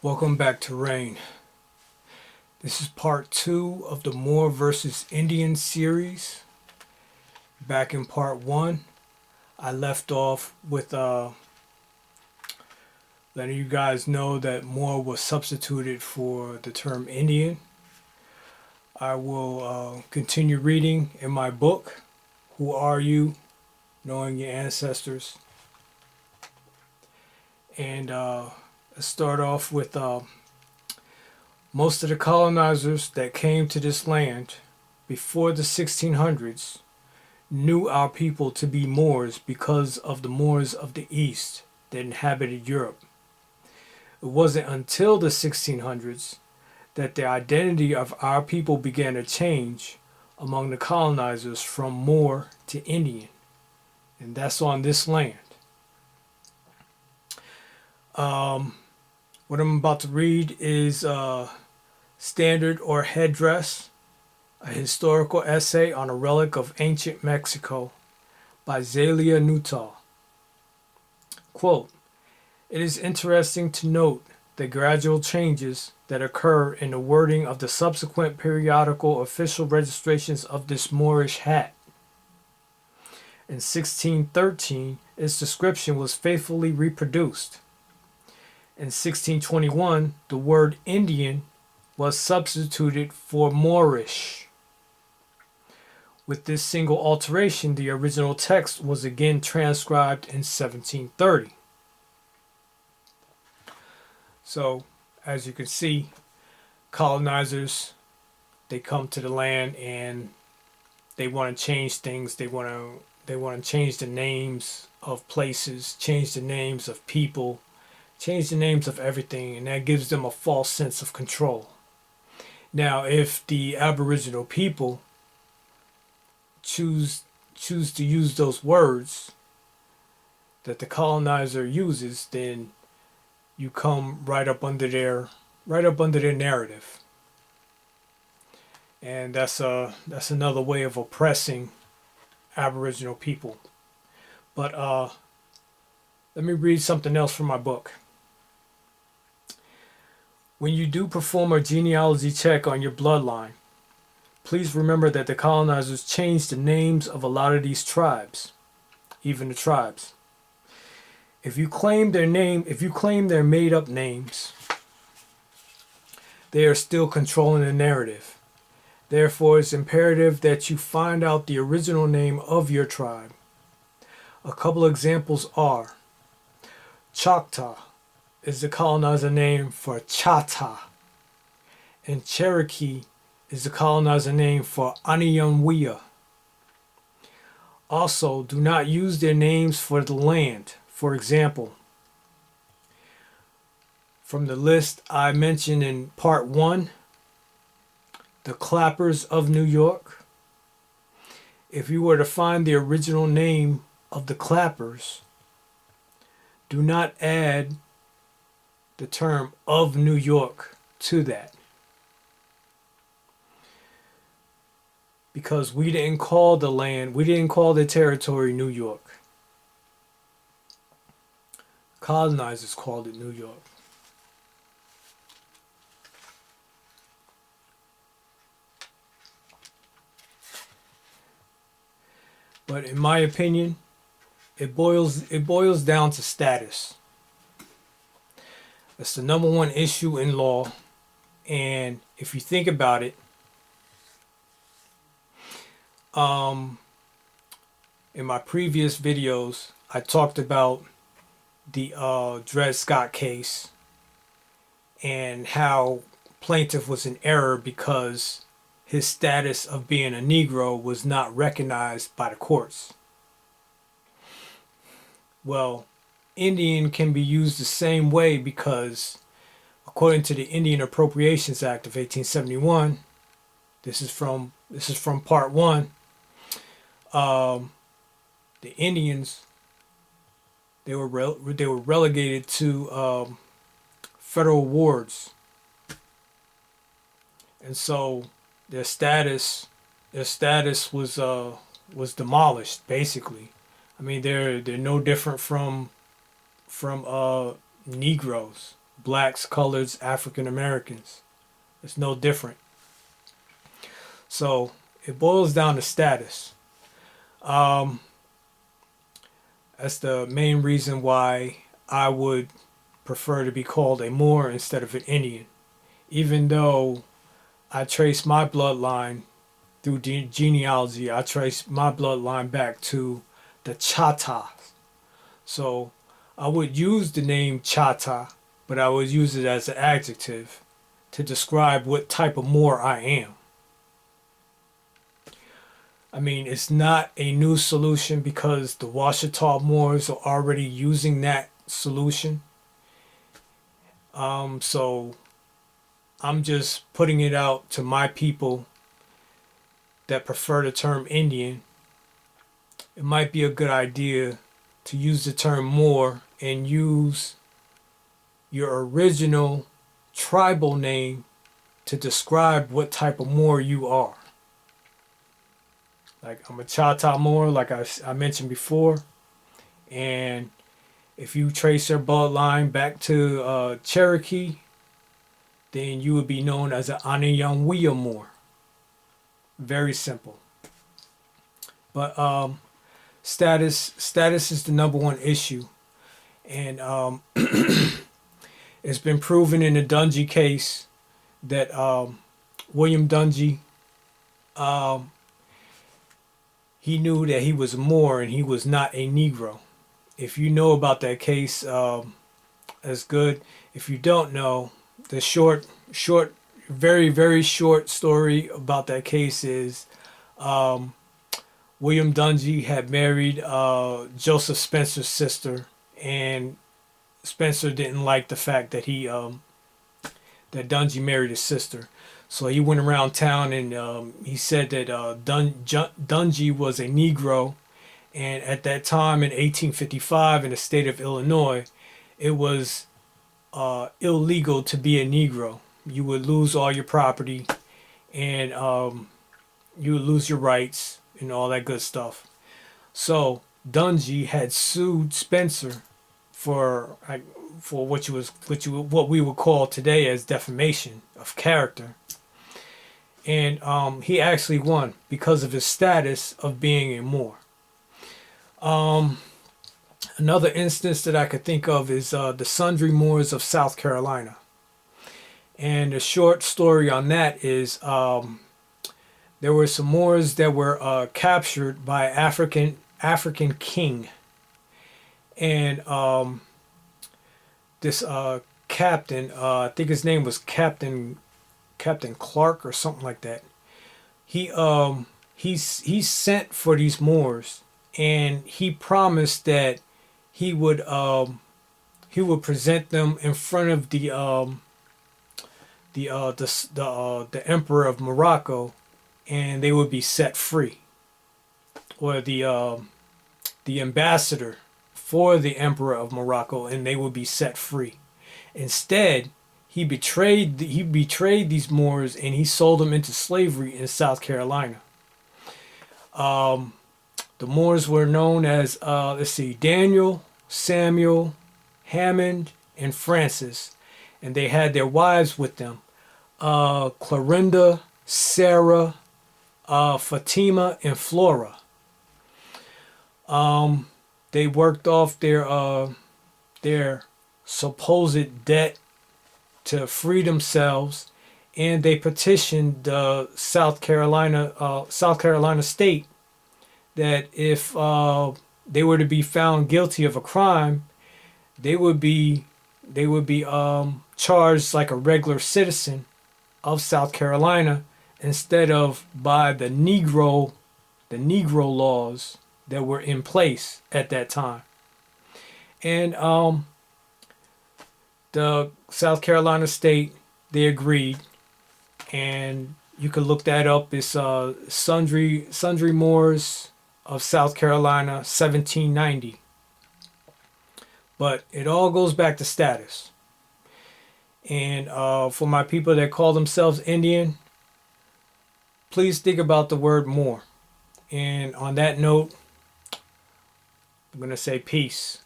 Welcome back to R.A.I.N. This is part 2 of the Moor versus Indian series. Back in part 1, I left off with letting you guys know that Moor was substituted for the term Indian. I will continue reading in my book, Who Are You? Knowing Your Ancestors. And let's start off with most of the colonizers that came to this land before the 1600s knew our people to be Moors because of the Moors of the East that inhabited Europe. It wasn't until the 1600s that the identity of our people began to change among the colonizers from Moor to Indian, and that's on this land. What I'm about to read is Standard or Headdress, a historical essay on a relic of ancient Mexico by Zelia Nuttall. Quote, "It is interesting to note the gradual changes that occur in the wording of the subsequent periodical official registrations of this Moorish hat. In 1613, its description was faithfully reproduced. In 1621, the word Indian was substituted for Moorish. With this single alteration, the original text was again transcribed in 1730. So, as you can see, colonizers, they come to the land and they want to change things. They want to change the names of places, change the names of people, change the names of everything, and that gives them a false sense of control. Now, if the Aboriginal people choose to use those words that the colonizer uses, then you come right up under their narrative, and that's another way of oppressing Aboriginal people. But let me read something else from my book. When you do perform a genealogy check on your bloodline, please remember that the colonizers changed the names of a lot of these tribes, even the tribes. If you claim their made-up names, they are still controlling the narrative. Therefore, it's imperative that you find out the original name of your tribe. A couple examples are Choctaw is the colonizer name for Chata, and Cherokee is the colonizer name for Aniyanwea. Also, do not use their names for the land. For example, from the list I mentioned in part 1, the Clappers of New York. If you were to find the original name of the Clappers, do not add the term of New York to that, because we didn't call the territory New York. Colonizers called it New York. But in my opinion, it boils down to status. That's the number one issue in law. And if you think about it, in my previous videos, I talked about the Dred Scott case and how plaintiff was in error because his status of being a Negro was not recognized by the courts. Well, Indian can be used the same way because, according to the Indian Appropriations Act of 1871, this is from part 1. The Indians, they were relegated to federal wards, and so their status was demolished basically. I mean, they're no different from Negroes. blacks, coloreds, African Americans. It's no different. So it boils down to status. Um, that's the main reason why I would prefer to be called a Moor instead of an Indian. Even though I trace my bloodline through genealogy, I trace my bloodline back to the Chata. So I would use the name Chata, but I would use it as an adjective to describe what type of Moor I am. I mean, it's not a new solution because the Washita Moors are already using that solution. So I'm just putting it out to my people that prefer the term Indian. It might be a good idea to use the term Moor and use your original tribal name to describe what type of Moor you are. Like, I'm a Chata Moor, like I mentioned before. And if you trace your bloodline back to Cherokee, then you would be known as an Anayanwiya Moor. Very simple. But status is the number one issue. And it's been proven in the Dungy case that William Dungy, he knew that he was a Moor and he was not a Negro. If you know about that case, that's good. If you don't know, the very, very short story about that case is William Dungy had married Joseph Spencer's sister, and Spencer didn't like the fact that that Dungy married his sister. So he went around town and he said that Dungy was a Negro, and at that time in 1855 in the state of Illinois, it was illegal to be a Negro. You would lose all your property, and you would lose your rights and all that good stuff. So Dungy had sued Spencer for what we would call today as defamation of character, and he actually won because of his status of being a Moor. Another instance that I could think of is the Sundry Moors of South Carolina. And the short story on that is there were some Moors that were captured by African king. And this captain, I think his name was Captain Clark or something like that. He sent for these Moors, and he promised that he would present them in front of the emperor of Morocco, and they would be set free, or the ambassador for the emperor of Morocco, and they would be set free. Instead, he betrayed these Moors, and he sold them into slavery in South Carolina. The Moors were known as Daniel, Samuel, Hammond, and Francis, and they had their wives with them, Clorinda, Sarah, Fatima, and Flora. They worked off their supposed debt to free themselves, and they petitioned the South Carolina state that if they were to be found guilty of a crime, they would be charged like a regular citizen of South Carolina instead of by the Negro laws that were in place at that time. And the South Carolina state, they agreed, and you can look that up. It's Sundry Moors of South Carolina, 1790. But it all goes back to status. And for my people that call themselves Indian, please think about the word Moor. And on that note, I'm going to say peace.